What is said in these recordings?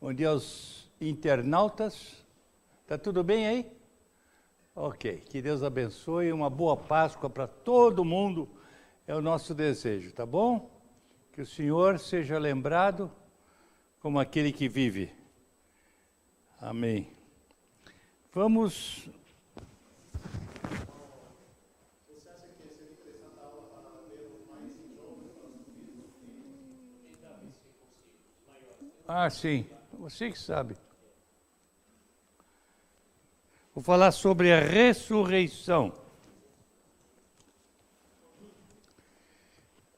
Bom dia aos internautas. Tá tudo bem aí? Ok. Que Deus abençoe. Uma boa Páscoa para todo mundo é o nosso desejo, tá bom? Que o Senhor seja lembrado como aquele que vive. Amém. Vamos... Você acha que seria interessante a aula para ler mais em João para os filhos e Davi, se possível, maiores? Ah, sim. Você que sabe. Vou falar sobre a ressurreição.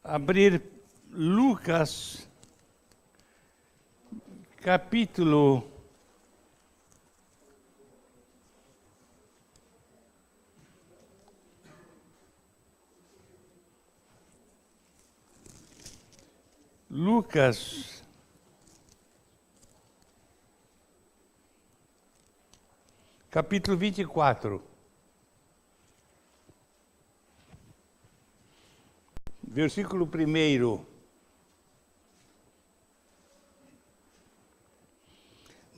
Abrir Lucas, capítulo 24. Versículo 1.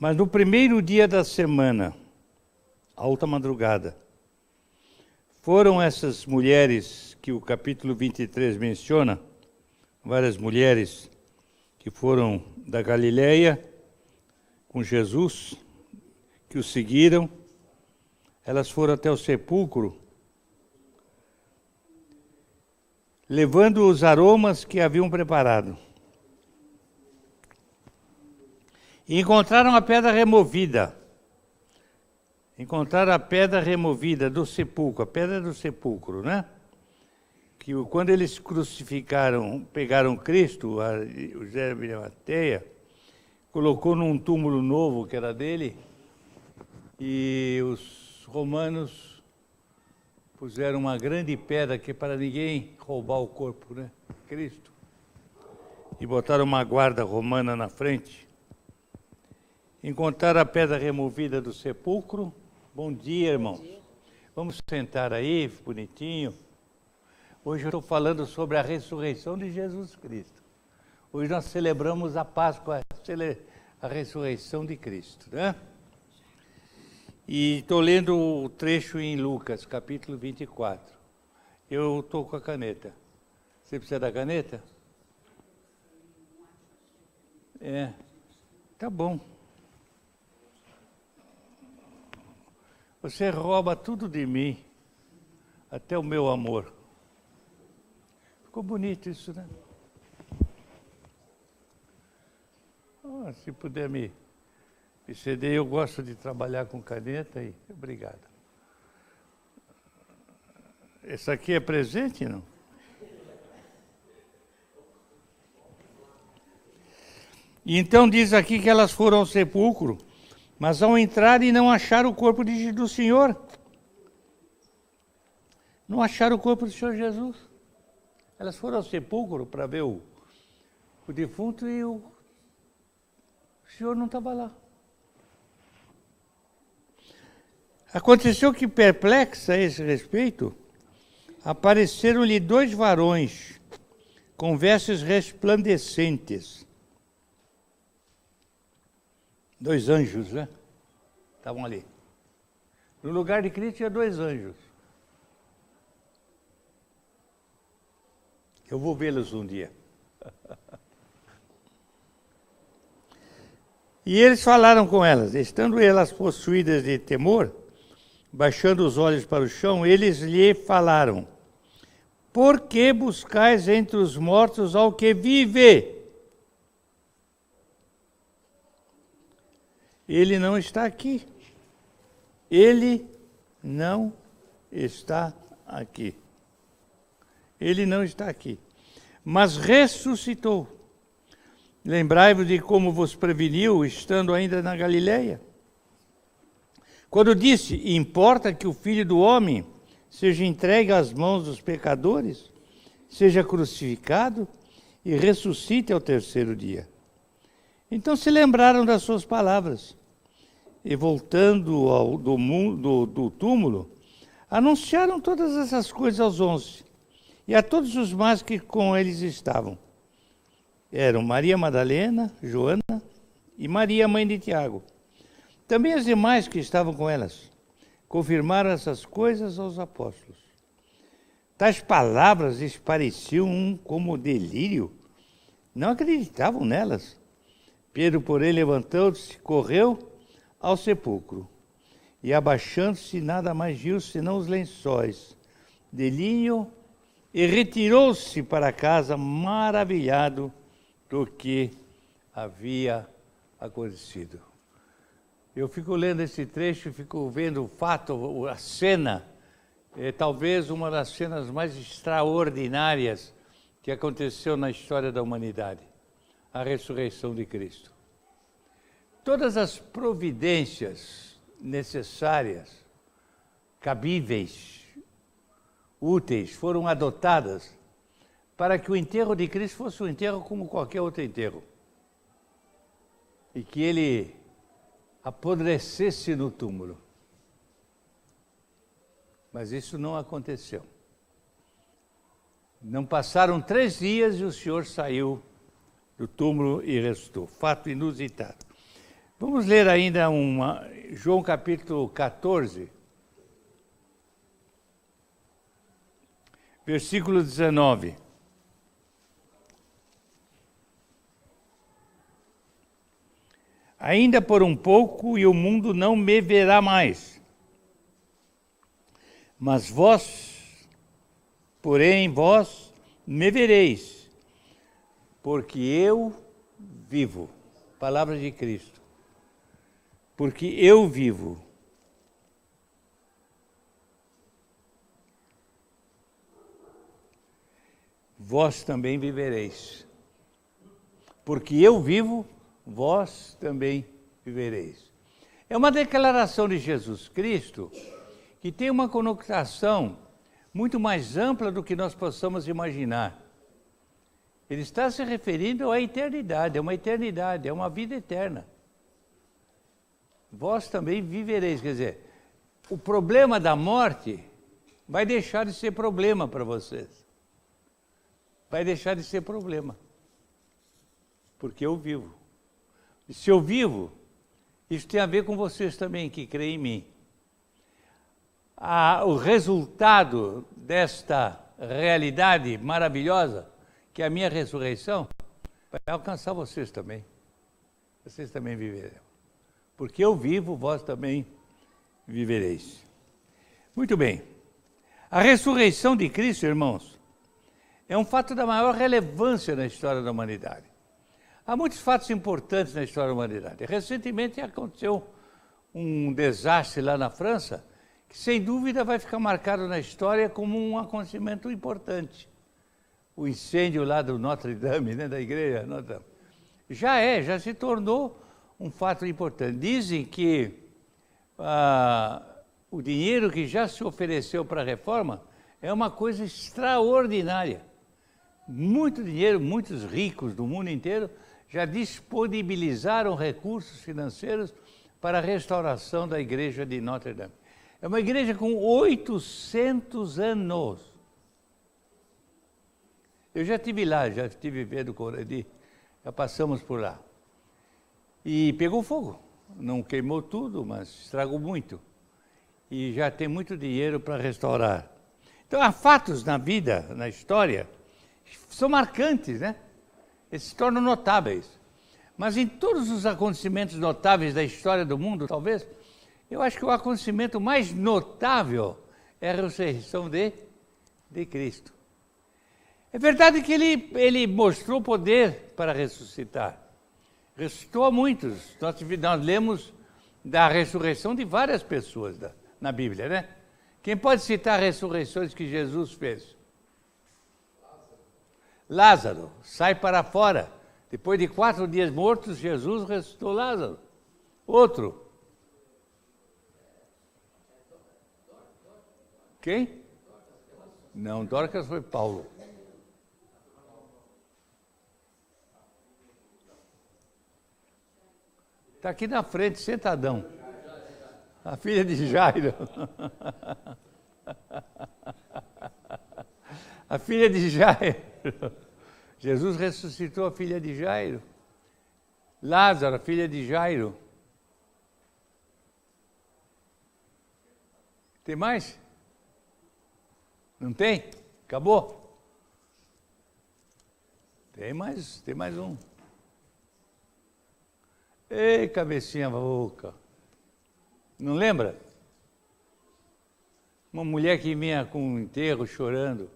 Mas no primeiro dia da semana, alta madrugada, foram essas mulheres que o capítulo 23 menciona, várias mulheres que foram da Galileia com Jesus, que o seguiram. Elas foram até o sepulcro, levando os aromas que haviam preparado. E encontraram a pedra removida. Encontraram a pedra removida do sepulcro, a pedra do sepulcro, né? Que quando eles crucificaram, pegaram Cristo, o José de Arimateia, colocou num túmulo novo que era dele, e os romanos puseram uma grande pedra que para ninguém roubar o corpo, né? Cristo. E botaram uma guarda romana na frente. Encontraram a pedra removida do sepulcro. Bom dia, irmãos. Bom dia. Vamos sentar aí, bonitinho. Hoje eu estou falando sobre a ressurreição de Jesus Cristo. Hoje nós celebramos a Páscoa, a ressurreição de Cristo, né? E estou lendo o trecho em Lucas, capítulo 24. Eu estou com a caneta. Você precisa da caneta? É. Tá bom. Você rouba tudo de mim, até o meu amor. Ficou bonito isso, né? Oh, se puder me ceder, eu gosto de trabalhar com caneta e obrigado. Esse aqui é presente, não? E então diz aqui que elas foram ao sepulcro, mas ao entrarem não acharam o corpo do Senhor. Não acharam o corpo do Senhor Jesus. Elas foram ao sepulcro para ver o defunto e o Senhor não estava lá. Aconteceu que, perplexa a esse respeito, apareceram-lhe 2 varões com vestes resplandecentes. 2 anjos, né? Estavam ali. No lugar de Cristo tinha 2 anjos. Eu vou vê-los um dia. E eles falaram com elas, estando elas possuídas de temor, baixando os olhos para o chão, eles lhe falaram: por que buscais entre os mortos ao que vive? Ele não está aqui. Ele não está aqui. Ele não está aqui. Mas ressuscitou. Lembrai-vos de como vos preveniu, estando ainda na Galileia. Quando disse: importa que o Filho do Homem seja entregue às mãos dos pecadores, seja crucificado e ressuscite ao 3º dia. Então se lembraram das suas palavras, e voltando do túmulo, anunciaram todas essas coisas aos 11, e a todos os mais que com eles estavam. Eram Maria Madalena, Joana e Maria, mãe de Tiago. Também as demais que estavam com elas confirmaram essas coisas aos apóstolos. Tais palavras lhes pareciam como delírio. Não acreditavam nelas. Pedro, porém, levantou-se, correu ao sepulcro. E abaixando-se, nada mais viu senão os lençóis de linho, e retirou-se para casa, maravilhado do que havia acontecido. Eu fico lendo esse trecho, fico vendo o fato, a cena, talvez uma das cenas mais extraordinárias que aconteceu na história da humanidade, a ressurreição de Cristo. Todas as providências necessárias, cabíveis, úteis, foram adotadas para que o enterro de Cristo fosse um enterro como qualquer outro enterro. E que ele apodrecesse no túmulo. Mas isso não aconteceu. Não passaram 3 dias e o Senhor saiu do túmulo e ressuscitou. Fato inusitado. Vamos ler ainda João capítulo 14, versículo 19. Ainda por um pouco e o mundo não me verá mais. Mas vós, porém, vós me vereis, porque eu vivo. Palavra de Cristo. Porque eu vivo. Vós também vivereis. Porque eu vivo, vós também vivereis. É uma declaração de Jesus Cristo que tem uma conotação muito mais ampla do que nós possamos imaginar. Ele está se referindo à eternidade, é uma vida eterna. Vós também vivereis, quer dizer, o problema da morte vai deixar de ser problema para vocês. Vai deixar de ser problema. Porque eu vivo. E se eu vivo, isso tem a ver com vocês também que creem em mim. O resultado desta realidade maravilhosa, que é a minha ressurreição, vai alcançar vocês também. Vocês também viverão. Porque eu vivo, vós também vivereis. Muito bem. A ressurreição de Cristo, irmãos, é um fato da maior relevância na história da humanidade. Há muitos fatos importantes na história da humanidade. Recentemente aconteceu um desastre lá na França, que sem dúvida vai ficar marcado na história como um acontecimento importante. O incêndio lá do Notre Dame, né, da igreja Notre Dame. Já se tornou um fato importante. Dizem que o dinheiro que já se ofereceu para a reforma é uma coisa extraordinária. Muito dinheiro, muitos ricos do mundo inteiro já disponibilizaram recursos financeiros para a restauração da igreja de Notre Dame. É uma igreja com 800 anos. Eu já estive lá, já estive vendo Coredi, já passamos por lá. E pegou fogo. Não queimou tudo, mas estragou muito. E já tem muito dinheiro para restaurar. Então, há fatos na vida, na história, são marcantes, né? Eles se tornam notáveis. Mas em todos os acontecimentos notáveis da história do mundo, talvez, eu acho que o acontecimento mais notável é a ressurreição de Cristo. É verdade que ele mostrou poder para ressuscitar. Ressuscitou a muitos. Nós lemos da ressurreição de várias pessoas na Bíblia, né? Quem pode citar ressurreições que Jesus fez? Lázaro, sai para fora. Depois de 4 dias mortos, Jesus ressuscitou Lázaro. Outro. Quem? Não, Dorcas foi Paulo. Está aqui na frente, sentadão. A filha de Jairo. A filha de Jairo. Jesus ressuscitou a filha de Jairo. Lázaro, a filha de Jairo. Tem mais? Não tem? Acabou? Tem mais um. Ei, cabecinha louca. Não lembra? Uma mulher que vinha com um enterro chorando.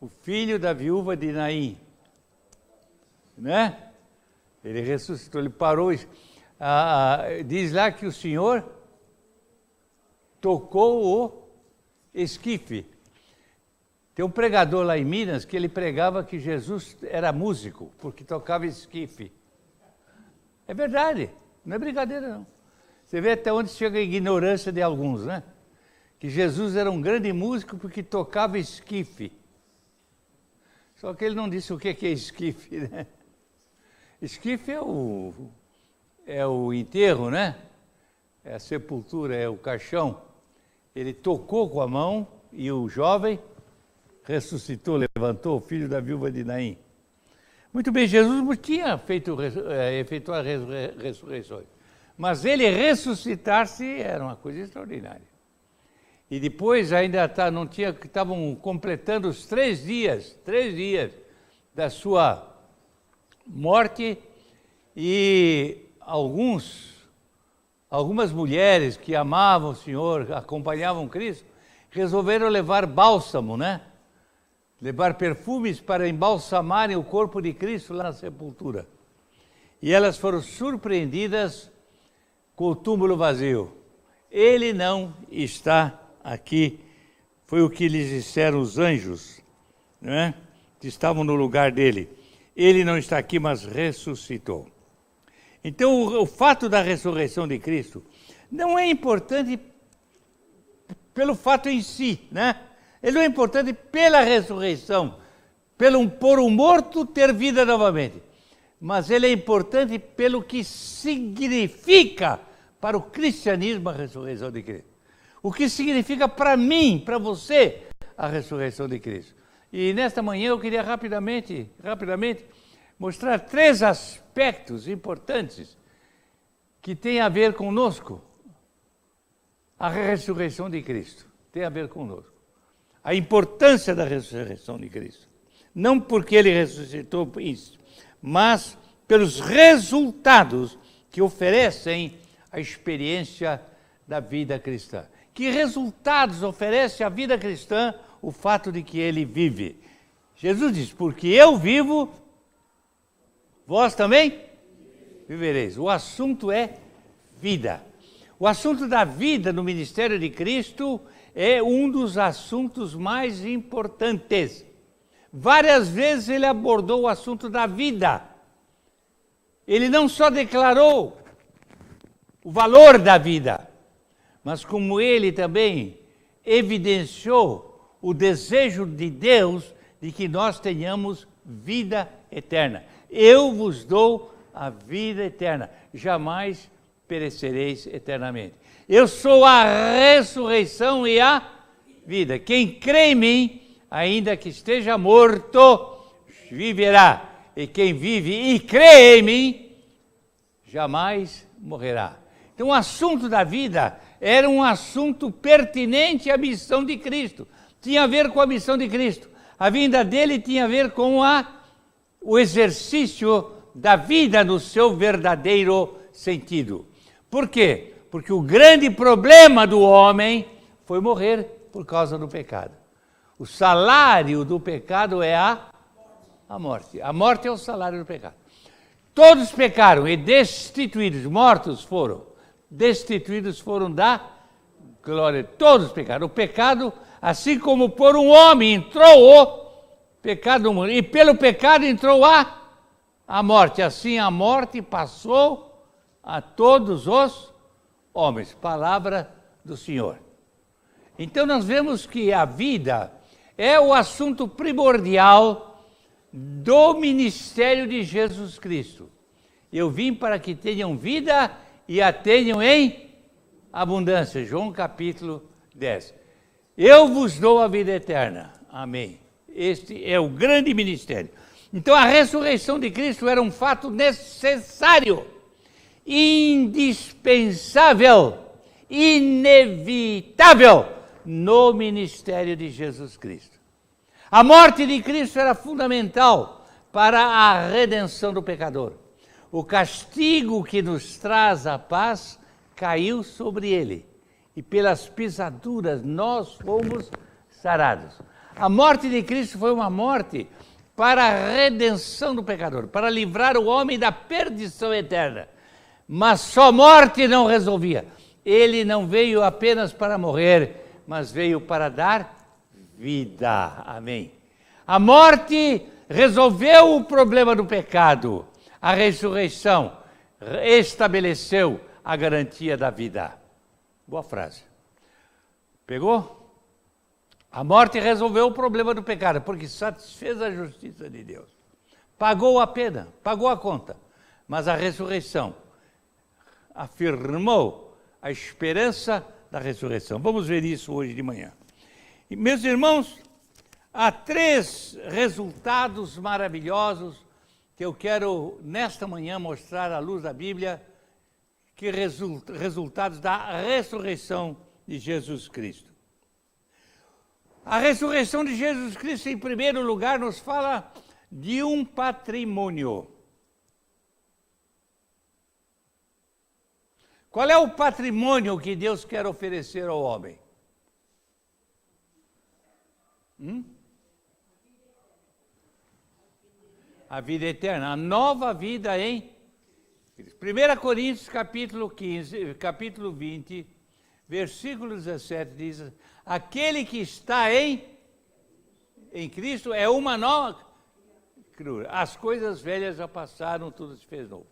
O filho da viúva de Naim. Né? Ele ressuscitou, ele parou. Diz lá que o Senhor tocou o esquife. Tem um pregador lá em Minas que ele pregava que Jesus era músico, porque tocava esquife. É verdade, não é brincadeira não. Você vê até onde chega a ignorância de alguns, né? Que Jesus era um grande músico porque tocava esquife. Só que ele não disse o que é esquife, né? Esquife é o enterro, né? É a sepultura, é o caixão. Ele tocou com a mão e o jovem ressuscitou, levantou, o filho da viúva de Naim. Muito bem, Jesus não tinha efetuado ressurreições, mas ele ressuscitar-se era uma coisa extraordinária. E depois ainda estavam completando os 3 dias da sua morte, e algumas mulheres que amavam o Senhor, acompanhavam Cristo, resolveram levar bálsamo, né? Levar perfumes para embalsamarem o corpo de Cristo lá na sepultura. E elas foram surpreendidas com o túmulo vazio. Ele não está aqui. Foi o que lhes disseram os anjos, né? Que estavam no lugar dele. Ele não está aqui, mas ressuscitou. Então, o fato da ressurreição de Cristo não é importante pelo fato em si, né? Ele não é importante pela ressurreição, por um morto ter vida novamente. Mas ele é importante pelo que significa para o cristianismo a ressurreição de Cristo. O que significa para mim, para você, a ressurreição de Cristo. E nesta manhã eu queria rapidamente mostrar 3 aspectos importantes que têm a ver conosco. A ressurreição de Cristo tem a ver conosco. A importância da ressurreição de Cristo. Não porque ele ressuscitou, mas pelos resultados que oferecem a experiência da vida cristã. Que resultados oferece a vida cristã o fato de que ele vive? Jesus diz, porque eu vivo, vós também vivereis. O assunto é vida. O assunto da vida no ministério de Cristo é um dos assuntos mais importantes. Várias vezes ele abordou o assunto da vida. Ele não só declarou o valor da vida, mas como ele também evidenciou o desejo de Deus de que nós tenhamos vida eterna. Eu vos dou a vida eterna, jamais perecereis eternamente. Eu sou a ressurreição e a vida. Quem crê em mim, ainda que esteja morto, viverá. E quem vive e crê em mim, jamais morrerá. Então o assunto da vida era um assunto pertinente à missão de Cristo. Tinha a ver com a missão de Cristo. A vinda dele tinha a ver com o exercício da vida no seu verdadeiro sentido. Por quê? Porque o grande problema do homem foi morrer por causa do pecado. O salário do pecado é a morte. A morte é o salário do pecado. Todos pecaram e destituídos, mortos foram. Destituídos foram da glória. Todos pecaram. O pecado, assim como por um homem entrou o pecado no mundo, e pelo pecado entrou a morte. Assim a morte passou a todos os homens. Palavra do Senhor. Então nós vemos que a vida é o assunto primordial do ministério de Jesus Cristo. Eu vim para que tenham vida e a tenham em abundância. João capítulo 10. Eu vos dou a vida eterna. Amém. Este é o grande ministério. Então a ressurreição de Cristo era um fato necessário, indispensável, inevitável no ministério de Jesus Cristo. A morte de Cristo era fundamental para a redenção do pecador. O castigo que nos traz a paz caiu sobre ele, e pelas pisaduras nós fomos sarados. A morte de Cristo foi uma morte para a redenção do pecador, para livrar o homem da perdição eterna. Mas só morte não resolvia. Ele não veio apenas para morrer, mas veio para dar vida. Amém. A morte resolveu o problema do pecado. A ressurreição estabeleceu a garantia da vida. Boa frase. Pegou? A morte resolveu o problema do pecado, porque satisfez a justiça de Deus. Pagou a pena, pagou a conta. Mas a ressurreição afirmou a esperança da ressurreição. Vamos ver isso hoje de manhã. E, meus irmãos, há 3 resultados maravilhosos que eu quero, nesta manhã, mostrar à luz da Bíblia, que resultados da ressurreição de Jesus Cristo. A ressurreição de Jesus Cristo, em primeiro lugar, nos fala de um patrimônio. Qual é o patrimônio que Deus quer oferecer ao homem? A vida eterna, a nova vida em 1 Coríntios capítulo 20, versículo 17, diz: aquele que está em Cristo é uma nova criatura. As coisas velhas já passaram, tudo se fez novo.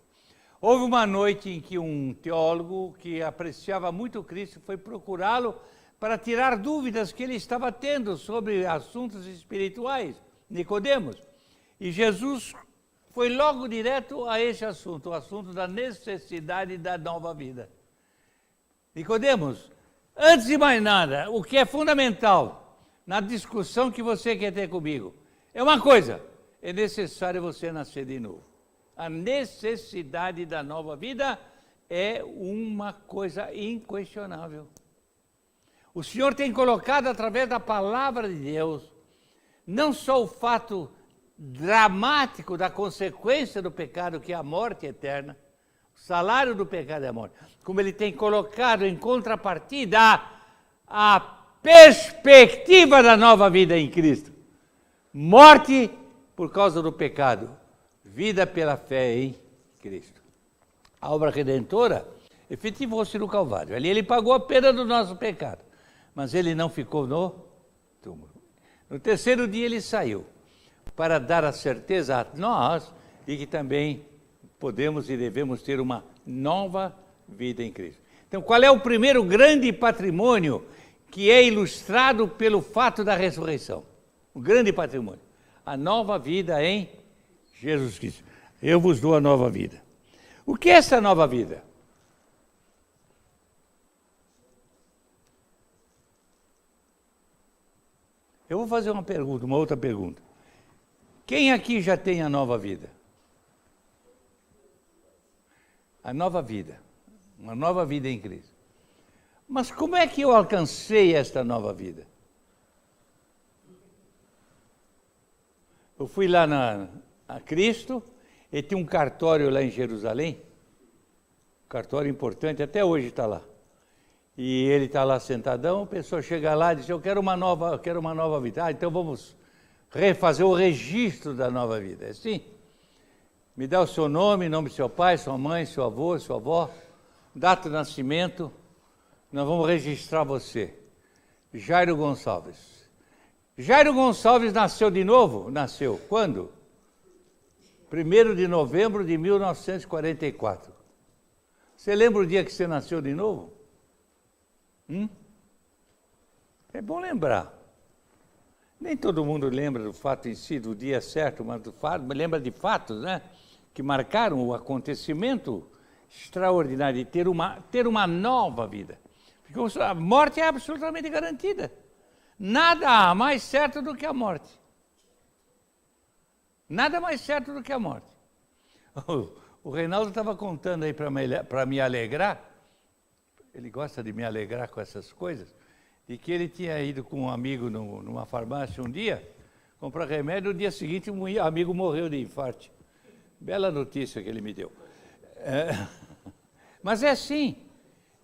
Houve uma noite em que um teólogo que apreciava muito Cristo foi procurá-lo para tirar dúvidas que ele estava tendo sobre assuntos espirituais, Nicodemos. E Jesus foi logo direto a esse assunto, o assunto da necessidade da nova vida. Nicodemos, antes de mais nada, o que é fundamental na discussão que você quer ter comigo é uma coisa: é necessário você nascer de novo. A necessidade da nova vida é uma coisa inquestionável. O Senhor tem colocado através da palavra de Deus não só o fato dramático da consequência do pecado, que é a morte eterna, o salário do pecado é a morte, como ele tem colocado em contrapartida a perspectiva da nova vida em Cristo. Morte por causa do pecado, vida pela fé em Cristo. A obra redentora efetivou-se no Calvário. Ali ele pagou a pena do nosso pecado, mas ele não ficou no túmulo. No terceiro dia ele saiu, para dar a certeza a nós de que também podemos e devemos ter uma nova vida em Cristo. Então, qual é o primeiro grande patrimônio que é ilustrado pelo fato da ressurreição? O grande patrimônio, a nova vida em Jesus Cristo. Eu vos dou a nova vida. O que é essa nova vida? Eu vou fazer uma pergunta, uma outra pergunta. Quem aqui já tem a nova vida? A nova vida. Uma nova vida em Cristo. Mas como é que eu alcancei esta nova vida? Eu fui lá a Cristo, ele tinha um cartório lá em Jerusalém, um cartório importante, até hoje está lá. E ele está lá sentadão, a pessoa chega lá e diz: eu quero uma nova vida. Ah, então vamos refazer o registro da nova vida. É assim? Me dá o seu nome, nome do seu pai, sua mãe, seu avô, sua avó, data de nascimento, nós vamos registrar você. Jairo Gonçalves. Jairo Gonçalves nasceu de novo? Nasceu. Quando? 1º de novembro de 1944. Você lembra o dia que você nasceu de novo? É bom lembrar. Nem todo mundo lembra do fato em si, do dia certo, mas lembra de fatos, né? Que marcaram o acontecimento extraordinário de ter uma nova vida. Porque a morte é absolutamente garantida. Nada há mais certo do que a morte. Nada mais certo do que a morte. O Reinaldo estava contando aí para me alegrar, ele gosta de me alegrar com essas coisas, e que ele tinha ido com um amigo numa farmácia um dia, comprar remédio, no dia seguinte um amigo morreu de infarto. Bela notícia que ele me deu. Mas é assim,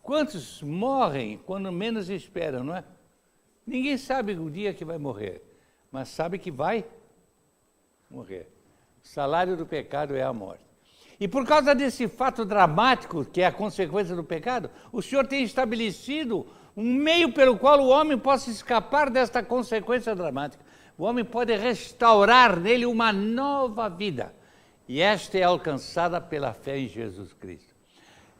quantos morrem quando menos esperam, não é? Ninguém sabe o dia que vai morrer, mas sabe que vai morrer. O salário do pecado é a morte. E por causa desse fato dramático, que é a consequência do pecado, o Senhor tem estabelecido um meio pelo qual o homem possa escapar desta consequência dramática. O homem pode restaurar nele uma nova vida. E esta é alcançada pela fé em Jesus Cristo.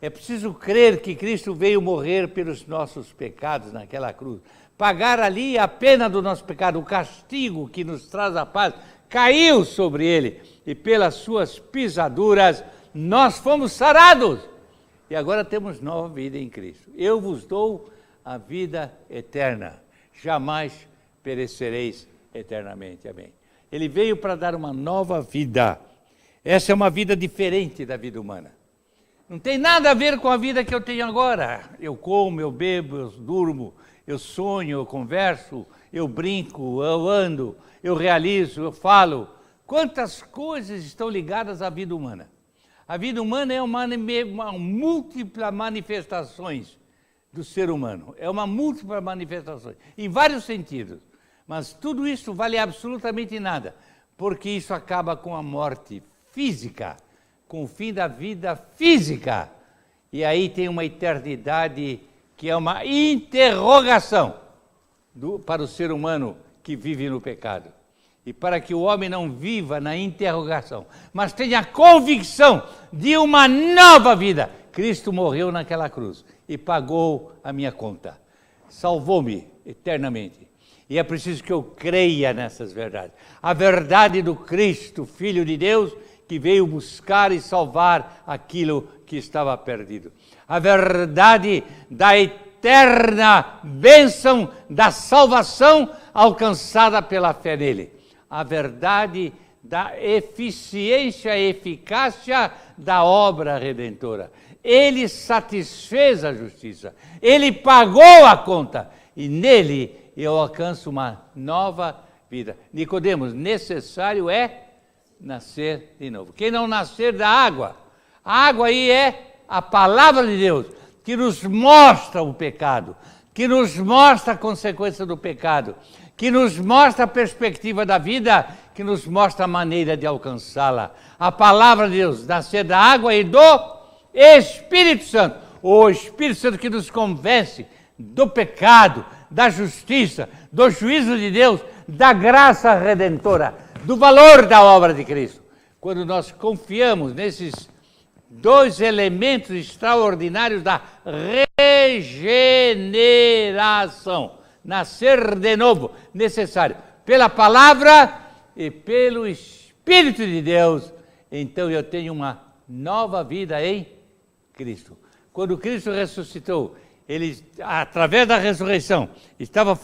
É preciso crer que Cristo veio morrer pelos nossos pecados naquela cruz. Pagar ali a pena do nosso pecado, o castigo que nos traz a paz, caiu sobre ele. E pelas suas pisaduras nós fomos sarados. E agora temos nova vida em Cristo. Eu vos dou a vida eterna. Jamais perecereis eternamente. Amém. Ele veio para dar uma nova vida. Essa é uma vida diferente da vida humana. Não tem nada a ver com a vida que eu tenho agora. Eu como, eu bebo, eu durmo, eu sonho, eu converso, eu brinco, eu ando, eu realizo, eu falo. Quantas coisas estão ligadas à vida humana? A vida humana é uma múltipla manifestações do ser humano. É uma múltipla manifestações, em vários sentidos. Mas tudo isso vale absolutamente nada, porque isso acaba com a morte física, com o fim da vida física. E aí tem uma eternidade que é uma interrogação para o ser humano que vive no pecado. E para que o homem não viva na interrogação, mas tenha convicção de uma nova vida. Cristo morreu naquela cruz e pagou a minha conta. Salvou-me eternamente. E é preciso que eu creia nessas verdades. A verdade do Cristo, Filho de Deus, que veio buscar e salvar aquilo que estava perdido. A verdade da eterna bênção da salvação alcançada pela fé nele. A verdade da eficiência e eficácia da obra redentora. Ele satisfez a justiça, ele pagou a conta e nele eu alcanço uma nova vida. Nicodemos, necessário é nascer de novo. Quem não nascer da água, a água aí é a palavra de Deus, que nos mostra o pecado, que nos mostra a consequência do pecado, que nos mostra a perspectiva da vida, que nos mostra a maneira de alcançá-la. A palavra de Deus, nascer da água e do Espírito Santo. O Espírito Santo que nos convence do pecado, da justiça, do juízo de Deus, da graça redentora, do valor da obra de Cristo. Quando nós confiamos nesses dois elementos extraordinários da regeneração, nascer de novo, necessário, pela palavra e pelo Espírito de Deus, então eu tenho uma nova vida em Cristo. Quando Cristo ressuscitou, ele, através da ressurreição, estava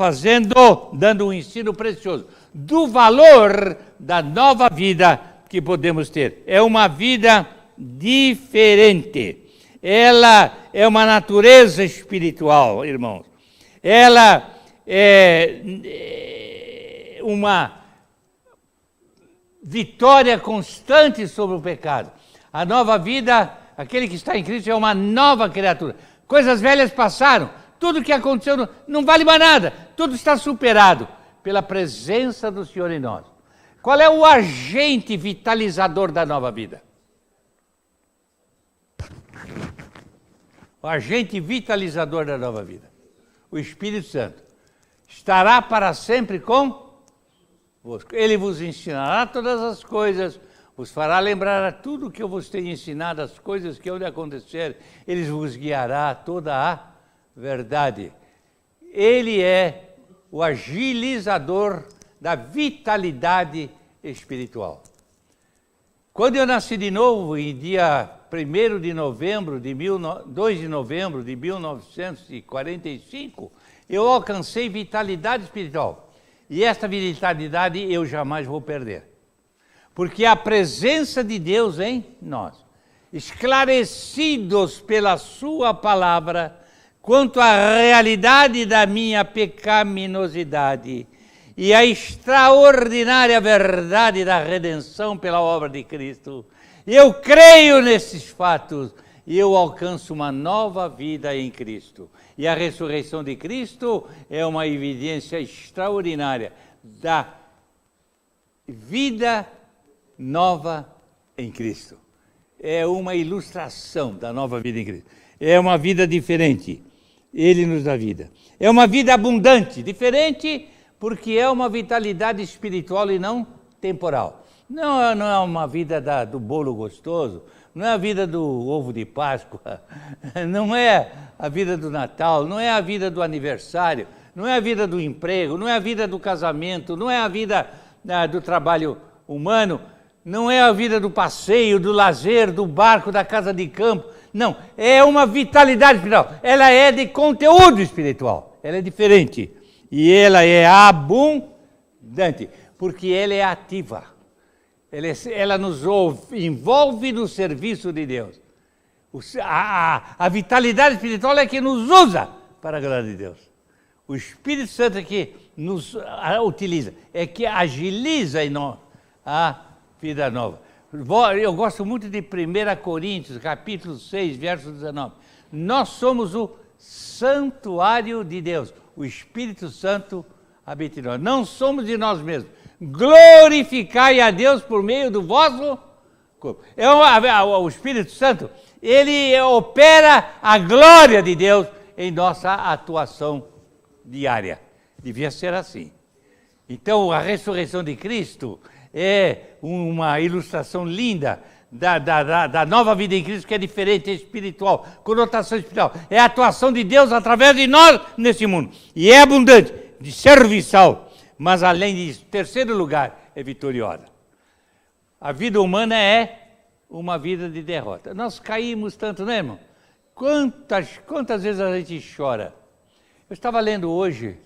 dando um ensino precioso do valor da nova vida que podemos ter. É uma vida diferente. Ela é uma natureza espiritual, irmãos. Ela é uma vitória constante sobre o pecado. A nova vida, aquele que está em Cristo é uma nova criatura. Coisas velhas passaram, tudo que aconteceu não vale mais nada, tudo está superado pela presença do Senhor em nós. Qual é o agente vitalizador da nova vida? O agente vitalizador da nova vida, o Espírito Santo, estará para sempre convosco. Ele vos ensinará todas as coisas, vos fará lembrar a tudo que eu vos tenho ensinado, as coisas que hão de acontecer, ele vos guiará a toda a verdade. Ele é o agilizador da vitalidade espiritual. Quando eu nasci de novo, em dia 2 de novembro de 1945, eu alcancei vitalidade espiritual. E esta vitalidade eu jamais vou perder. Porque a presença de Deus em nós, esclarecidos pela sua palavra, quanto à realidade da minha pecaminosidade e a extraordinária verdade da redenção pela obra de Cristo, eu creio nesses fatos e eu alcanço uma nova vida em Cristo. E a ressurreição de Cristo é uma evidência extraordinária da vida nova em Cristo. É uma ilustração da nova vida em Cristo. É uma vida diferente. Ele nos dá vida. É uma vida abundante, diferente porque é uma vitalidade espiritual e não temporal. Não é uma vida do bolo gostoso, não é a vida do ovo de Páscoa, não é a vida do Natal, não é a vida do aniversário, não é a vida do emprego, não é a vida do casamento, não é a vida do trabalho humano, não é a vida do passeio, do lazer, do barco, da casa de campo. Não, é uma vitalidade espiritual. Ela é de conteúdo espiritual. Ela é diferente. E ela é abundante, porque ela é ativa. Ela nos envolve no serviço de Deus. A vitalidade espiritual é que nos usa para a glória de Deus. O Espírito Santo é que nos utiliza, é que agiliza em nós a vida nova. Eu gosto muito de 1 Coríntios, capítulo 6, verso 19. Nós somos o santuário de Deus. O Espírito Santo habita em nós. Não somos de nós mesmos. Glorificai a Deus por meio do vosso corpo. O Espírito Santo, ele opera a glória de Deus em nossa atuação diária. Devia ser assim. Então, a ressurreição de Cristo é uma ilustração linda da nova vida em Cristo, que é diferente, é espiritual, conotação espiritual. É a atuação de Deus através de nós nesse mundo. E é abundante, de serviçal, mas além disso, terceiro lugar, é vitoriosa. A vida humana é uma vida de derrota. Nós caímos tanto, não é, irmão? Quantas vezes a gente chora? Eu estava lendo hoje,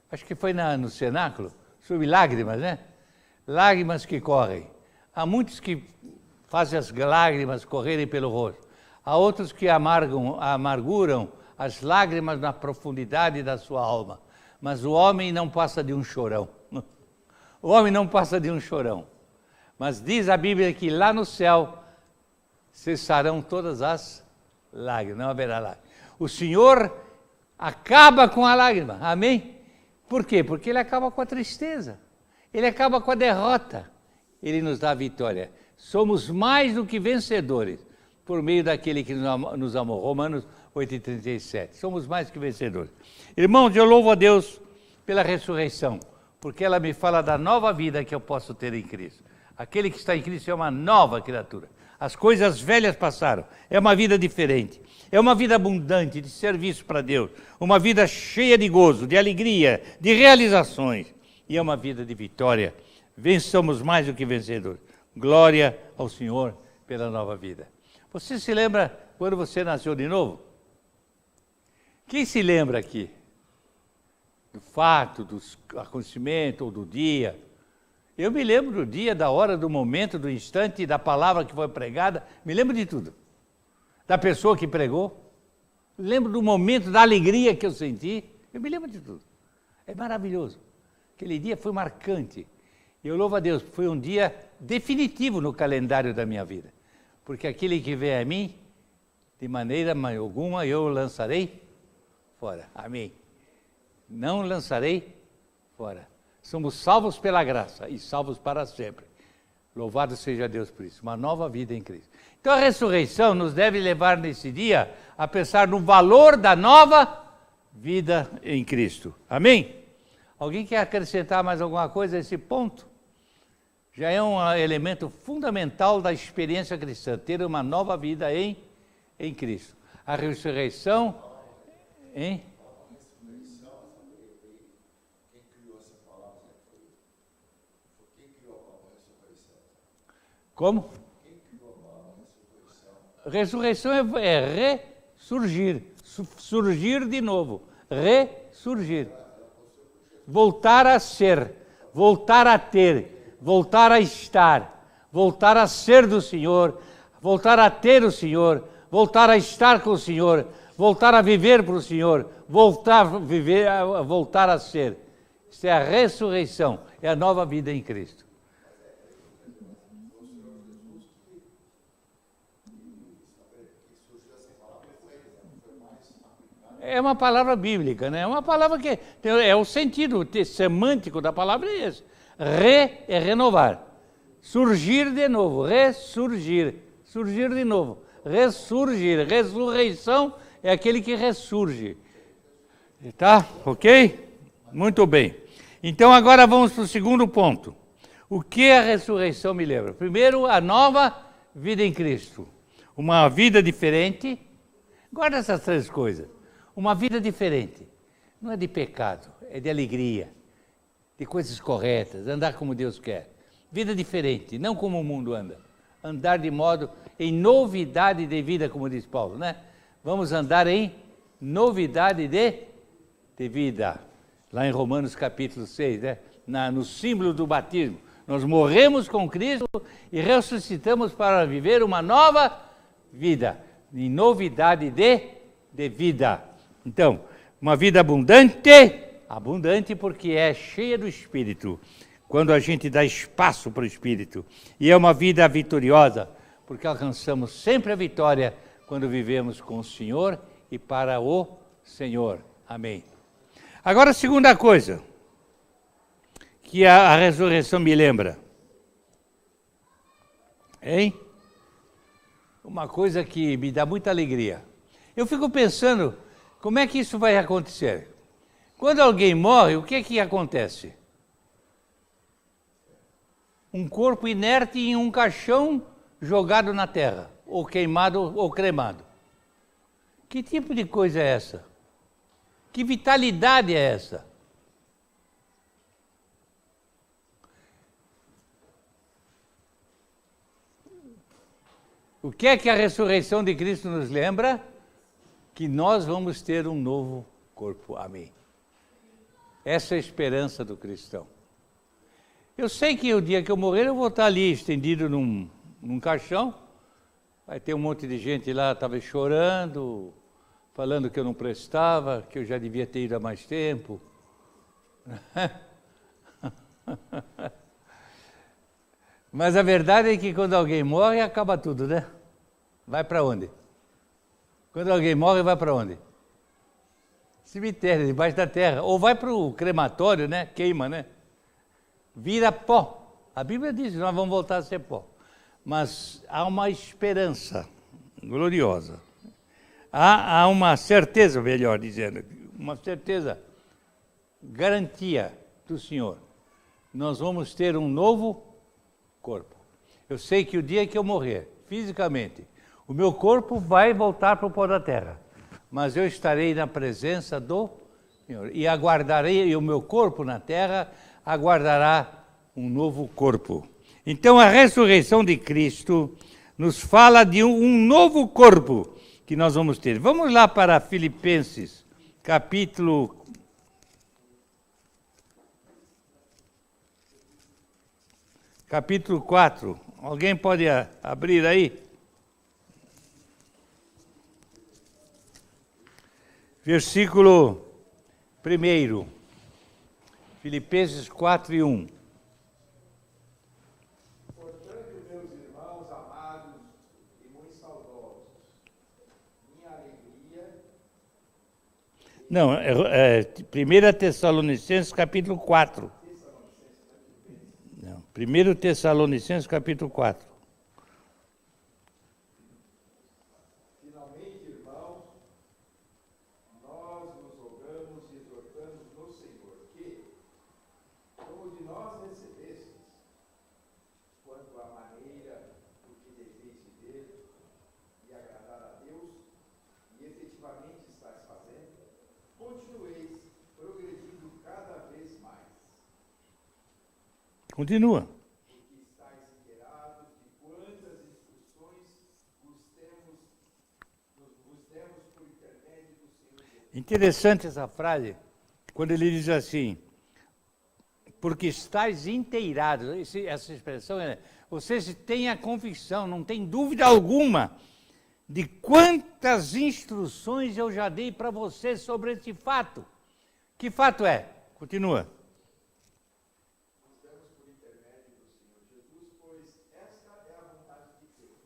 acho que foi no cenáculo, sobre lágrimas, né? Lágrimas que correm. Há muitos que fazem as lágrimas correrem pelo rosto. Há outros que amarguram as lágrimas na profundidade da sua alma. Mas o homem não passa de um chorão. O homem não passa de um chorão. Mas diz a Bíblia que lá no céu cessarão todas as lágrimas, não haverá lágrimas. O Senhor acaba com a lágrima, amém? Por quê? Porque Ele acaba com a tristeza. Ele acaba com a derrota. Ele nos dá a vitória. Somos mais do que vencedores por meio daquele que nos amou. Romanos 8,37. Somos mais que vencedores. Irmãos, eu louvo a Deus pela ressurreição, porque ela me fala da nova vida que eu posso ter em Cristo. Aquele que está em Cristo é uma nova criatura. As coisas velhas passaram. É uma vida diferente. É uma vida abundante de serviço para Deus. Uma vida cheia de gozo, de alegria, de realizações. E é uma vida de vitória. Somos mais do que vencedores. Glória ao Senhor pela nova vida. Você se lembra quando você nasceu de novo? Quem se lembra aqui? Do fato, do acontecimento ou do dia? Eu me lembro do dia, da hora, do momento, do instante, da palavra que foi pregada. Me lembro de tudo. Da pessoa que pregou. Me lembro do momento, da alegria que eu senti. Eu me lembro de tudo. É maravilhoso. Aquele dia foi marcante. Eu louvo a Deus, foi um dia definitivo no calendário da minha vida. Porque aquele que vem a mim, de maneira alguma eu o lançarei fora. Amém. Não lançarei fora. Somos salvos pela graça e salvos para sempre. Louvado seja Deus por isso. Uma nova vida em Cristo. Então a ressurreição nos deve levar nesse dia a pensar no valor da nova vida em Cristo. Amém? Alguém quer acrescentar mais alguma coisa a esse ponto? Já é um elemento fundamental da experiência cristã, ter uma nova vida em Cristo. A ressurreição, hein? Quem criou essa palavra? Quem criou a palavra ressurreição? Como? Quem criou a palavra ressurreição? Ressurreição é ressurgir, surgir de novo, ressurgir. Voltar a ser, voltar a ter, voltar a estar, voltar a ser do Senhor, voltar a ter o Senhor, voltar a estar com o Senhor, voltar a viver para o Senhor, voltar a ser. Isso é a ressurreição, é a nova vida em Cristo. É uma palavra bíblica, né? É uma palavra que é o sentido semântico da palavra é esse. É renovar. Surgir de novo, ressurgir, surgir de novo, ressurgir. Ressurreição é aquele que ressurge. Tá? Ok? Muito bem. Então agora vamos para o segundo ponto. O que a ressurreição me lembra? Primeiro, a nova vida em Cristo. Uma vida diferente. Guarda essas três coisas. Uma vida diferente. Não é de pecado, é de alegria, de coisas corretas, andar como Deus quer. Vida diferente, não como o mundo anda. Andar de modo em novidade de vida, como diz Paulo, né? Vamos andar em novidade de vida. Lá em Romanos capítulo 6, né? No símbolo do batismo. Nós morremos com Cristo e ressuscitamos para viver uma nova vida. Em novidade de vida. Então, uma vida abundante porque é cheia do Espírito, quando a gente dá espaço para o Espírito. E é uma vida vitoriosa, porque alcançamos sempre a vitória quando vivemos com o Senhor e para o Senhor. Amém. Agora, a segunda coisa que a ressurreição me lembra. Hein? Uma coisa que me dá muita alegria. Eu fico pensando, como é que isso vai acontecer? Quando alguém morre, o que é que acontece? Um corpo inerte em um caixão jogado na terra, ou queimado ou cremado. Que tipo de coisa é essa? Que vitalidade é essa? O que é que a ressurreição de Cristo nos lembra? Que nós vamos ter um novo corpo. Amém. Essa é a esperança do cristão. Eu sei que o dia que eu morrer, eu vou estar ali estendido num caixão. Vai ter um monte de gente lá, talvez chorando, falando que eu não prestava, que eu já devia ter ido há mais tempo. Mas a verdade é que quando alguém morre, acaba tudo, né? Vai para onde? Quando alguém morre, vai para onde? Cemitério, debaixo da terra. Ou vai para o crematório, né? Queima, né? Vira pó. A Bíblia diz que nós vamos voltar a ser pó. Mas há uma esperança gloriosa. Há uma certeza, melhor dizendo, uma certeza, garantia do Senhor. Nós vamos ter um novo corpo. Eu sei que o dia que eu morrer, fisicamente, o meu corpo vai voltar para o pó da terra, mas eu estarei na presença do Senhor e aguardarei, e o meu corpo na terra aguardará um novo corpo. Então a ressurreição de Cristo nos fala de um novo corpo que nós vamos ter. Vamos lá para Filipenses, capítulo 4. Alguém pode abrir aí? Versículo 1. Filipenses 4:1. Portanto, meus irmãos amados e muito saudosos, minha alegria... Não, é 1 Tessalonicenses capítulo 4. Não, 1 Tessalonicenses capítulo 4. Finalmente, irmãos, nós nos rogamos e exortamos no Senhor que, como de nós recebestes, quanto à maneira por que deveis viver e agradar a Deus, e efetivamente estáis fazendo, continueis progredindo cada vez mais. Continua. Porque estáis inteirados de quantas instruções vos demos por intermédio do Senhor Jesus. Interessante essa frase, quando ele diz assim, porque estáis inteirados. Essa expressão é, vocês têm a convicção, não tem dúvida alguma, de quantas instruções eu já dei para vocês sobre esse fato. Que fato é? Continua. Nós damos por intermédio do Senhor Jesus, pois esta é a vontade de Deus,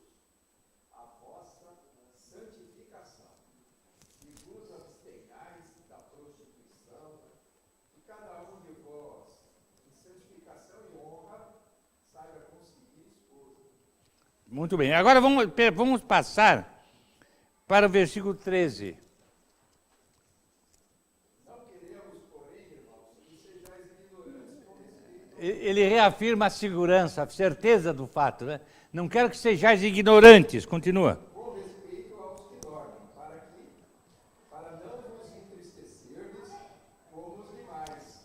a vossa santificação, que vos abstenhais da prostituição, e cada um de vós, em santificação e honra, saiba conseguir esposa. Muito bem. Agora vamos passar para o versículo 13. Não queremos, porém, irmãos, que sejais ignorantes com respeito Ele reafirma a segurança, a certeza do fato, né? Não quero que sejais ignorantes. Continua. com respeito aos que dormem, para não vos entristecerdes como os demais,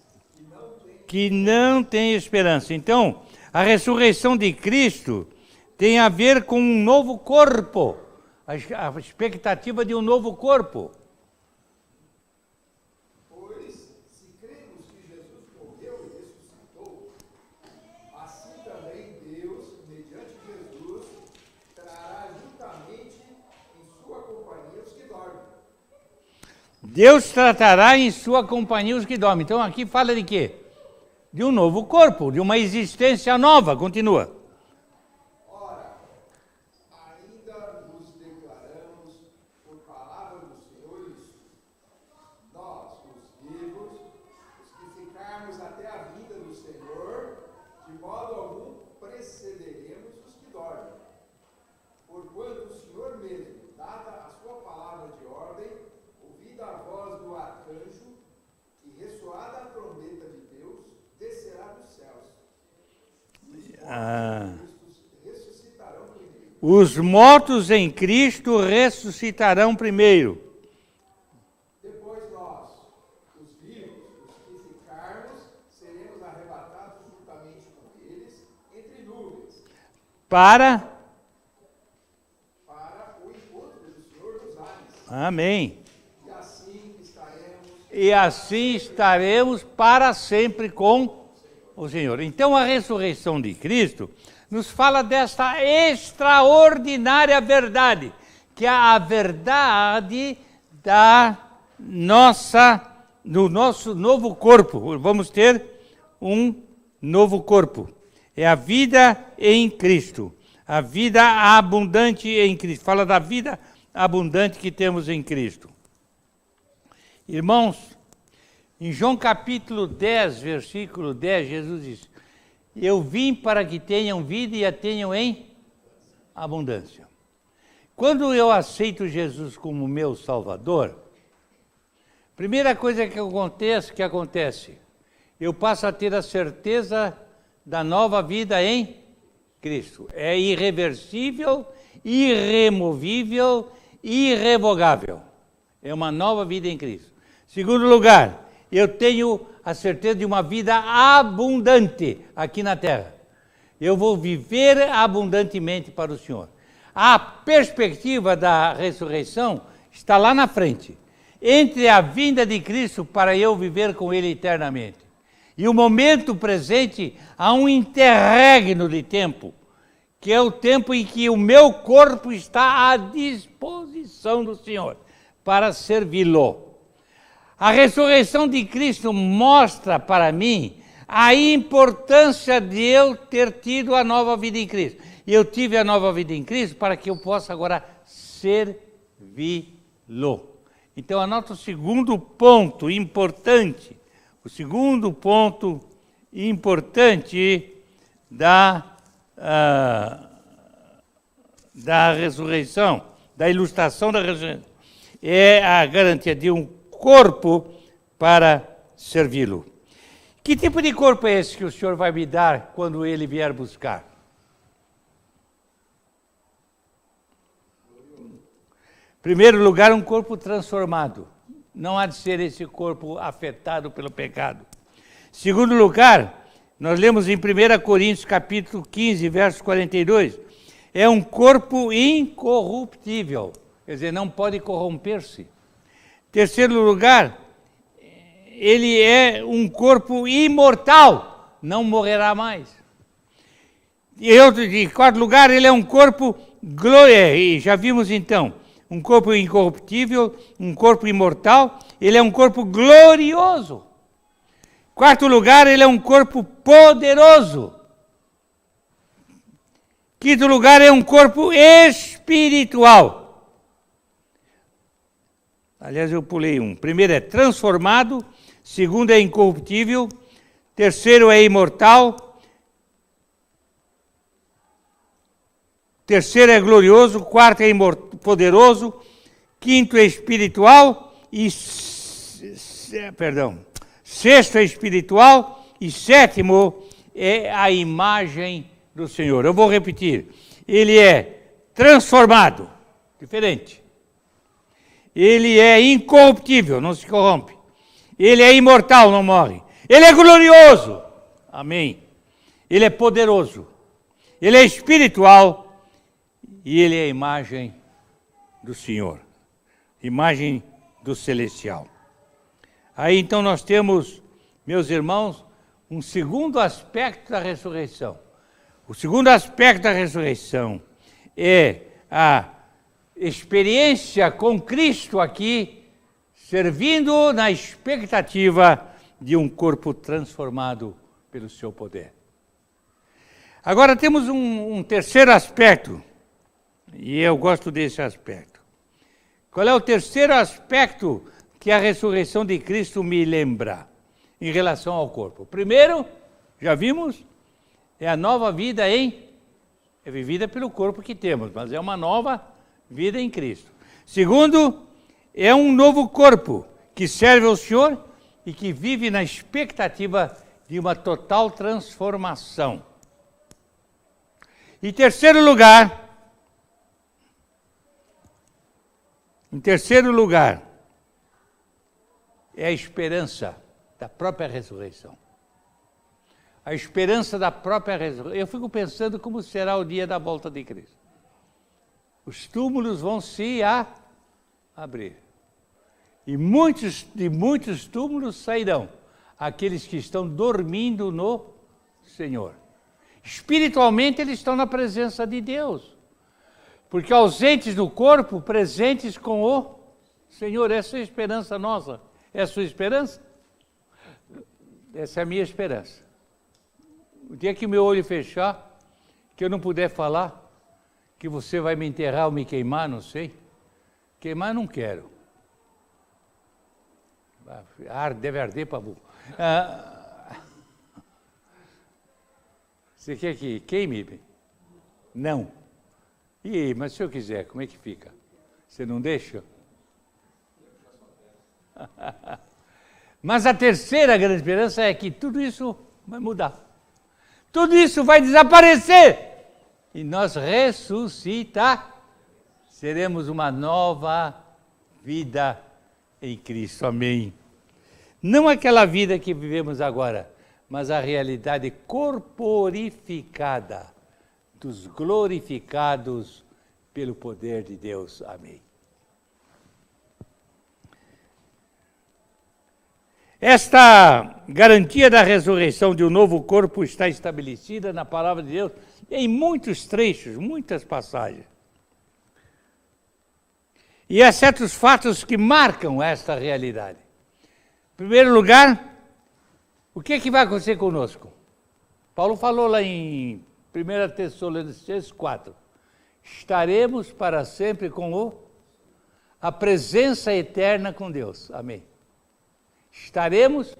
Que não tem esperança. Então, a ressurreição de Cristo tem a ver com um novo corpo, a expectativa de um novo corpo. Pois, se cremos que Jesus morreu e ressuscitou, assim também Deus, mediante Jesus, trará juntamente em sua companhia os que dormem. Deus tratará em sua companhia os que dormem. Então aqui fala de quê? De um novo corpo, de uma existência nova. Continua. Ora, ainda nos declaramos por palavra do Senhor isso. Nós, os vivos, os que ficarmos até a vinda do Senhor, de modo algum precederemos os que dormem. Porquanto o Senhor mesmo, dada a sua palavra de ordem, ouvida a voz do arcanjo e ressoada a trombeta de Deus, descerá dos céus. Ressuscitarão primeiro. Os mortos em Cristo ressuscitarão primeiro. Depois nós, os vivos, os que ficarmos, seremos arrebatados juntamente com eles entre nuvens, Para. para o encontro do Senhor dos ares. Amém. E assim estaremos para sempre com o Senhor. Então a ressurreição de Cristo nos fala desta extraordinária verdade, que é a verdade do nosso novo corpo. Vamos ter um novo corpo. É a vida em Cristo, a vida abundante em Cristo. Fala da vida abundante que temos em Cristo. Irmãos, em João capítulo 10, versículo 10, Jesus diz: eu vim para que tenham vida e a tenham em abundância. Quando eu aceito Jesus como meu Salvador, primeira coisa que acontece, eu passo a ter a certeza da nova vida em Cristo. É irreversível, irremovível, irrevogável. É uma nova vida em Cristo. Segundo lugar, eu tenho a certeza de uma vida abundante aqui na terra. Eu vou viver abundantemente para o Senhor. A perspectiva da ressurreição está lá na frente, entre a vinda de Cristo para eu viver com Ele eternamente. E o momento presente, há um interregno de tempo, que é o tempo em que o meu corpo está à disposição do Senhor para servi-lo. A ressurreição de Cristo mostra para mim a importância de eu ter tido a nova vida em Cristo. E eu tive a nova vida em Cristo para que eu possa agora servi-lo. Então, anota o segundo ponto importante. O segundo ponto importante da ressurreição, da ilustração da ressurreição, é a garantia de um corpo para servi-lo. Que tipo de corpo é esse que o Senhor vai me dar quando Ele vier buscar? Em primeiro lugar, um corpo transformado. Não há de ser esse corpo afetado pelo pecado. Em segundo lugar, nós lemos em 1 Coríntios capítulo 15, verso 42, é um corpo incorruptível, quer dizer, não pode corromper-se. Terceiro lugar, ele é um corpo imortal, não morrerá mais. Em quarto lugar, ele é um corpo glória, e já vimos então, um corpo incorruptível, um corpo imortal, ele é um corpo glorioso. Quarto lugar, ele é um corpo poderoso. Quinto lugar, é um corpo espiritual. Aliás, eu pulei um. Primeiro é transformado, segundo é incorruptível, terceiro é imortal, terceiro é glorioso, quarto é poderoso, quinto é espiritual e sexto é espiritual e sétimo é a imagem do Senhor. Eu vou repetir. Ele é transformado, diferente. Ele é incorruptível, não se corrompe. Ele é imortal, não morre. Ele é glorioso. Amém. Ele é poderoso. Ele é espiritual e ele é a imagem do Senhor. Imagem do celestial. Aí então nós temos, meus irmãos, um segundo aspecto da ressurreição. O segundo aspecto da ressurreição é a experiência com Cristo aqui, servindo na expectativa de um corpo transformado pelo seu poder. Agora temos um terceiro aspecto, e eu gosto desse aspecto. Qual é o terceiro aspecto que a ressurreição de Cristo me lembra em relação ao corpo? Primeiro, já vimos, é a nova vida é vivida pelo corpo que temos, mas é uma nova vida em Cristo. Segundo, é um novo corpo que serve ao Senhor e que vive na expectativa de uma total transformação. Em terceiro lugar, é a esperança da própria ressurreição. A esperança da própria ressurreição. Eu fico pensando como será o dia da volta de Cristo. Os túmulos vão se abrir. E de muitos túmulos sairão aqueles que estão dormindo no Senhor. Espiritualmente eles estão na presença de Deus. Porque ausentes do corpo, presentes com o Senhor. Essa é a esperança nossa. É a sua esperança? Essa é a minha esperança. O dia que meu olho fechar, que eu não puder falar, que você vai me enterrar ou me queimar, não sei. Queimar não quero. Deve arder para burro. Você quer que queime? Não. Mas se eu quiser, como é que fica? Você não deixa? Mas a terceira grande esperança é que tudo isso vai mudar. Tudo isso vai desaparecer. E nós seremos uma nova vida em Cristo. Amém. Não aquela vida que vivemos agora, mas a realidade corporificada dos glorificados pelo poder de Deus. Amém. Esta garantia da ressurreição de um novo corpo está estabelecida na palavra de Deus em muitos trechos, muitas passagens. E há certos fatos que marcam esta realidade. Em primeiro lugar, o que vai acontecer conosco? Paulo falou lá em 1 Tessalonicenses 4. Estaremos para sempre com a presença eterna com Deus. Amém. Estaremos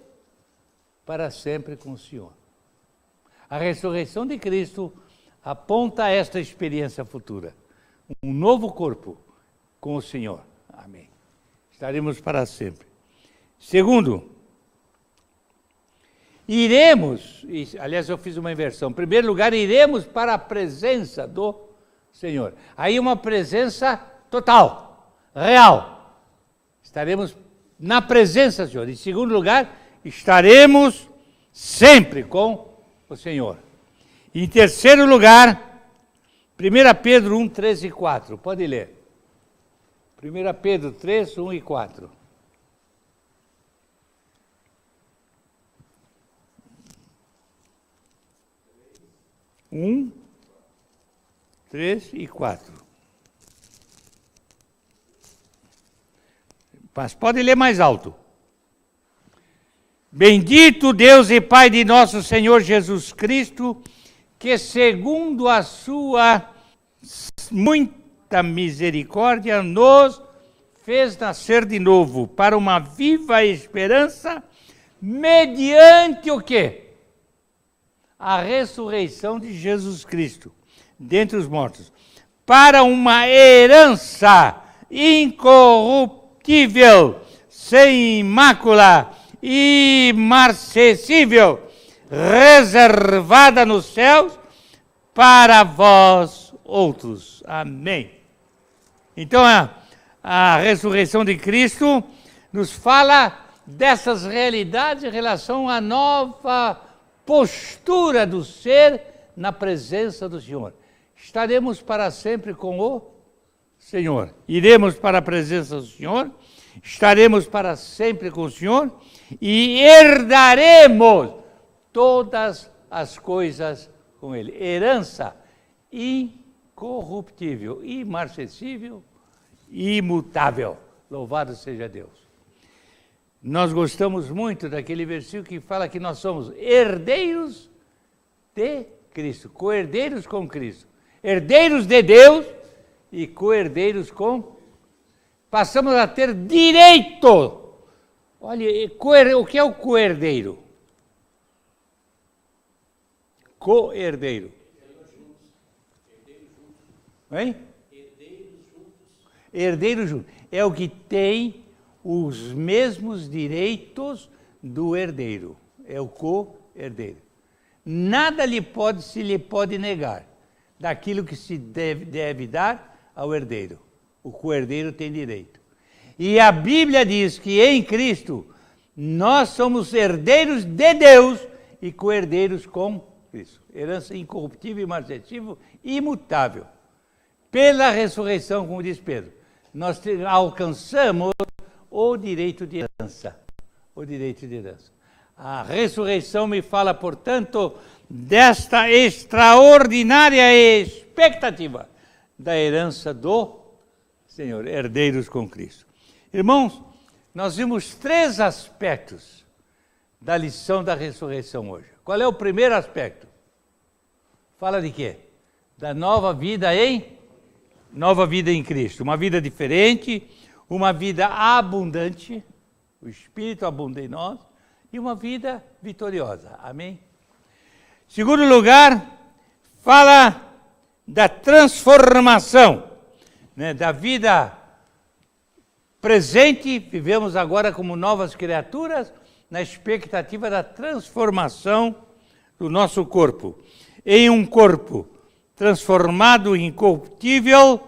para sempre com o Senhor. A ressurreição de Cristo aponta a esta experiência futura. Um novo corpo com o Senhor. Amém. Estaremos para sempre. Segundo, aliás, eu fiz uma inversão. Em primeiro lugar, iremos para a presença do Senhor. Aí uma presença total, real. Estaremos na presença do Senhor. Em segundo lugar, estaremos sempre com o Senhor. Em terceiro lugar, 1 Pedro 1, 3 e 4. Pode ler. 1 Pedro 3, 1 e 4. 1, 3 e 4. Mas pode ler mais alto. Bendito Deus e Pai de nosso Senhor Jesus Cristo, que segundo a sua muita misericórdia nos fez nascer de novo para uma viva esperança mediante o quê? A ressurreição de Jesus Cristo dentre os mortos, para uma herança incorruptível, sem mácula, imarcessível, reservada nos céus para vós outros. Amém. Então, a ressurreição de Cristo nos fala dessas realidades em relação à nova postura do ser na presença do Senhor. Estaremos para sempre com o Senhor. Iremos para a presença do Senhor, estaremos para sempre com o Senhor e herdaremos todas as coisas com Ele. Herança incorruptível, imarcessível, imutável. Louvado seja Deus. Nós gostamos muito daquele versículo que fala que nós somos herdeiros de Cristo, co-herdeiros com Cristo, herdeiros de Deus e co-herdeiros com... Passamos a ter direito. Olha, o que é o co-herdeiro? Co-herdeiro. Hein? Herdeiro junto. É o que tem os mesmos direitos do herdeiro. É o co-herdeiro. Nada se lhe pode negar daquilo que se deve dar ao herdeiro. O co-herdeiro tem direito. E a Bíblia diz que em Cristo nós somos herdeiros de Deus e co-herdeiros com Cristo. Herança incorruptível, imarcessível, imutável. Pela ressurreição, como diz Pedro, nós alcançamos o direito de herança. O direito de herança. A ressurreição me fala, portanto, desta extraordinária expectativa da herança do Senhor, herdeiros com Cristo. Irmãos, nós vimos 3 aspectos da lição da ressurreição hoje. Qual é o primeiro aspecto? Fala de quê? Da nova vida em Cristo. Uma vida diferente, uma vida abundante, o Espírito abunda em nós, e uma vida vitoriosa. Amém? Segundo lugar, fala da transformação, né, da vida presente, vivemos agora como novas criaturas, na expectativa da transformação do nosso corpo, em um corpo transformado, incorruptível,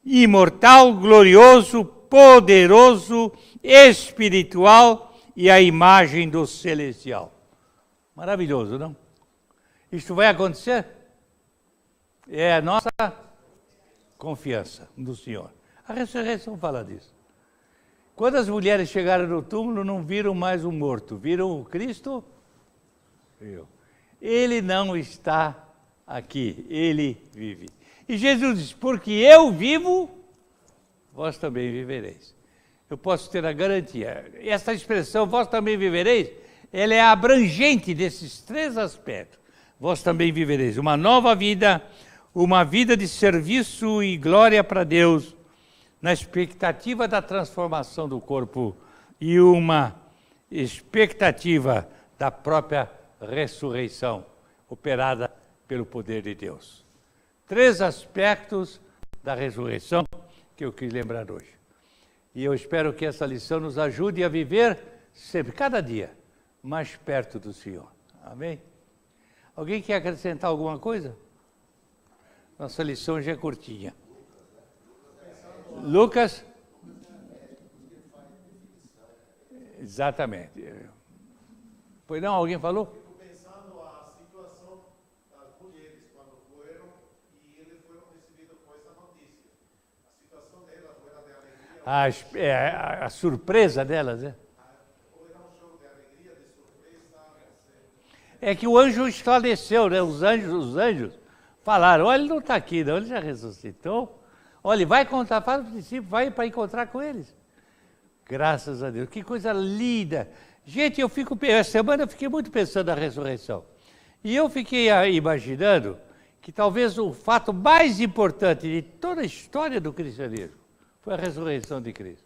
imortal, glorioso, poderoso, espiritual e a imagem do celestial. Maravilhoso, não? Isto vai acontecer? É a nossa confiança no Senhor. A ressurreição fala disso. Quando as mulheres chegaram no túmulo, não viram mais um morto, viram o Cristo? Ele não está aqui, ele vive. E Jesus diz, porque eu vivo, vós também vivereis. Eu posso ter a garantia. Essa expressão, vós também vivereis, ela é abrangente desses 3 aspectos. Vós também vivereis uma nova vida, uma vida de serviço e glória para Deus, na expectativa da transformação do corpo e uma expectativa da própria ressurreição, operada pelo poder de Deus. 3 aspectos da ressurreição que eu quis lembrar hoje. E eu espero que essa lição nos ajude a viver sempre, cada dia, mais perto do Senhor. Amém? Alguém quer acrescentar alguma coisa? Nossa lição já é curtinha. Lucas? Exatamente. Pois não, alguém falou? Fico pensando a situação das mulheres quando foram e eles foram recebidos com essa notícia. A situação delas foi de alegria. A surpresa delas, né? Ou era um show de alegria, de surpresa. é que o anjo esclareceu, né? Os anjos falaram, olha, ele não está aqui não, ele já ressuscitou. Olha, vai contar para os discípulos, vai para encontrar com eles. Graças a Deus, que coisa linda. Gente, essa semana eu fiquei muito pensando na ressurreição. E eu fiquei imaginando que talvez o fato mais importante de toda a história do cristianismo foi a ressurreição de Cristo.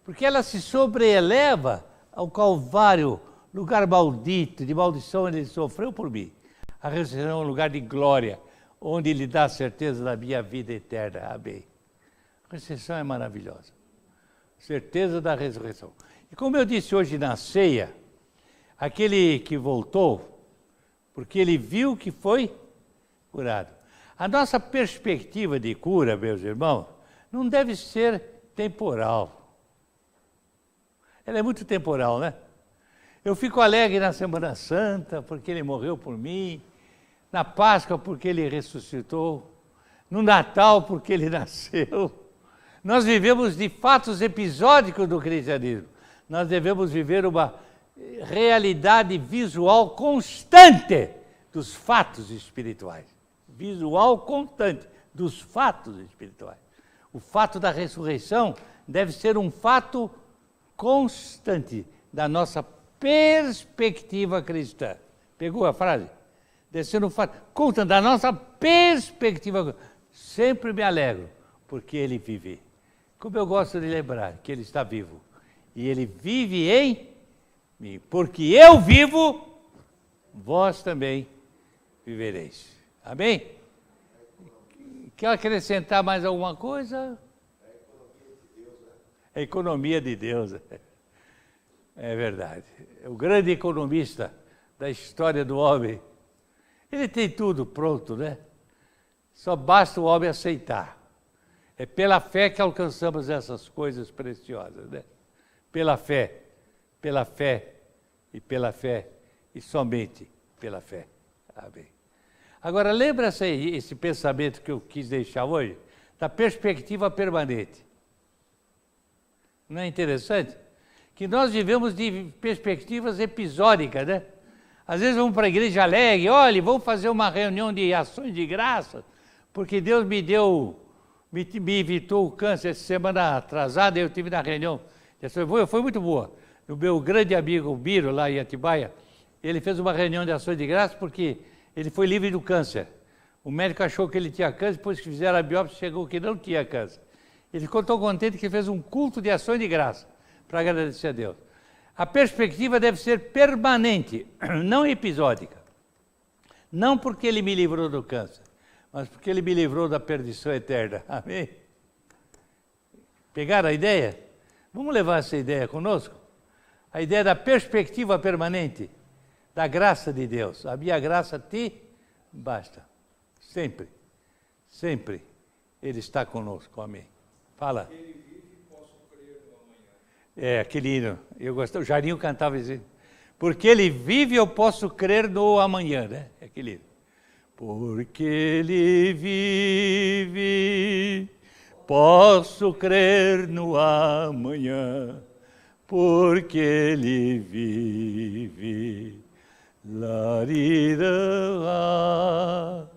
Porque ela se sobreeleva ao Calvário, lugar maldito, de maldição onde ele sofreu por mim. A ressurreição é um lugar de glória, onde ele dá a certeza da minha vida eterna. Amém. A ressurreição é maravilhosa. Certeza da ressurreição. E como eu disse hoje na ceia, aquele que voltou, porque ele viu que foi curado. A nossa perspectiva de cura, meus irmãos, não deve ser temporal. Ela é muito temporal, né? Eu fico alegre na Semana Santa, porque ele morreu por mim, na Páscoa, porque ele ressuscitou, no Natal, porque ele nasceu. Nós vivemos de fatos episódicos do cristianismo. Nós devemos viver uma realidade visual constante dos fatos espirituais. Visual constante dos fatos espirituais. O fato da ressurreição deve ser um fato constante da nossa perspectiva cristã. Pegou a frase? Deve ser um fato constante da nossa perspectiva. Sempre me alegro, porque ele vive. Como eu gosto de lembrar que ele está vivo. E ele vive em mim. Porque eu vivo, vós também vivereis. Amém? Quer acrescentar mais alguma coisa? É a economia de Deus. É verdade. É o grande economista da história do homem. Ele tem tudo pronto, né? Só basta o homem aceitar. É pela fé que alcançamos essas coisas preciosas, né? Pela fé, e somente pela fé. Amém. Agora, lembra esse pensamento que eu quis deixar hoje? Da perspectiva permanente. Não é interessante? Que nós vivemos de perspectivas episódicas, né? Às vezes vamos para a igreja alegre, olha, vamos fazer uma reunião de ações de graça, porque Deus me evitou o câncer. Essa semana atrasada eu tive na reunião, foi muito boa. O meu grande amigo Biro, lá em Atibaia, ele fez uma reunião de ações de graça porque ele foi livre do câncer. O médico achou que ele tinha câncer, depois que fizeram a biópsia, chegou que não tinha câncer. Ele ficou tão contente que fez um culto de ações de graça para agradecer a Deus. A perspectiva deve ser permanente, não episódica. Não porque ele me livrou do câncer, mas porque ele me livrou da perdição eterna. Amém? Pegaram a ideia? Vamos levar essa ideia conosco? A ideia da perspectiva permanente, da graça de Deus. A minha graça te basta. Sempre, sempre Ele está conosco. Amém. Fala. Ele vive, posso crer no amanhã. É, aquele hino. Eu gostei, o Jarinho cantava isso. Porque Ele vive, eu posso crer no amanhã, né? É aquele hino. Porque Ele vive, posso crer no amanhã. Porque Ele vive. Larira, la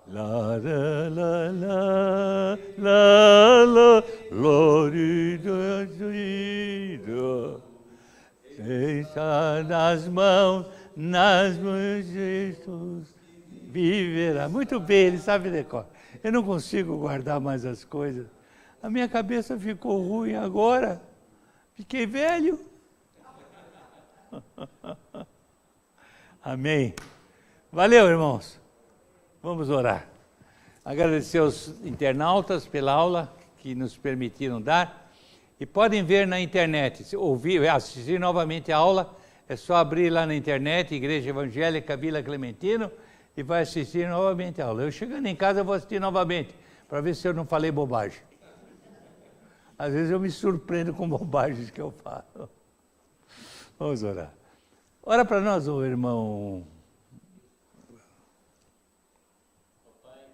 la la la la la larira, deixa nas mãos de Jesus viverá. Muito bem, ele sabe decor. Eu não consigo guardar mais as coisas. A minha cabeça ficou ruim agora. Fiquei velho. Amém. Valeu, irmãos. Vamos orar. Agradecer aos internautas pela aula que nos permitiram dar. E podem ver na internet, assistir novamente a aula. É só abrir lá na internet, Igreja Evangélica Vila Clementino, e vai assistir novamente a aula. Eu chegando em casa, eu vou assistir novamente, para ver se eu não falei bobagem. Às vezes eu me surpreendo com bobagens que eu falo. Vamos orar. Ora para nós, ô irmão. Pai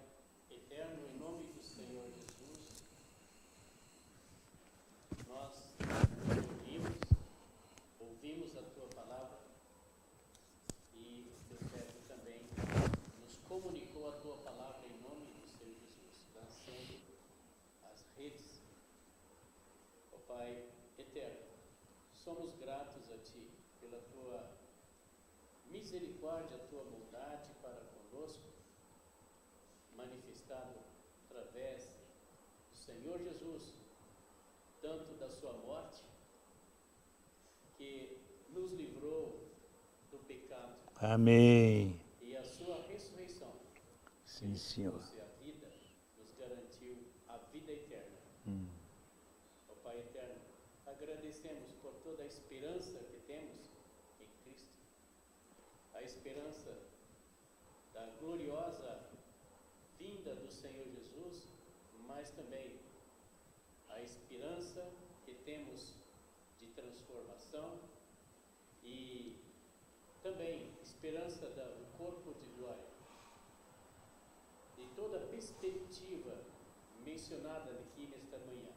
eterno, em nome do Senhor Jesus, nós ouvimos a Tua palavra e eu peço Pai eterno, somos gratos a Ti pela Tua misericórdia, a Tua bondade para conosco, manifestado através do Senhor Jesus, tanto da Sua morte, que nos livrou do pecado, Amém. e a Sua ressurreição, Sim, Senhor. trouxe a vida, nos garantiu a vida eterna. Ó Pai eterno, agradecemos por toda a esperança que temos em Cristo, a esperança da gloriosa vinda do Senhor Jesus, mas também a esperança que temos de transformação e também esperança do corpo de glória, e toda a perspectiva mencionada aqui nesta manhã,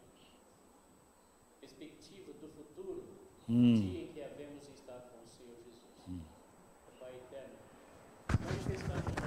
perspectiva do futuro, dia em que havemos de estar com o Senhor Jesus. Pai eterno, manifestamos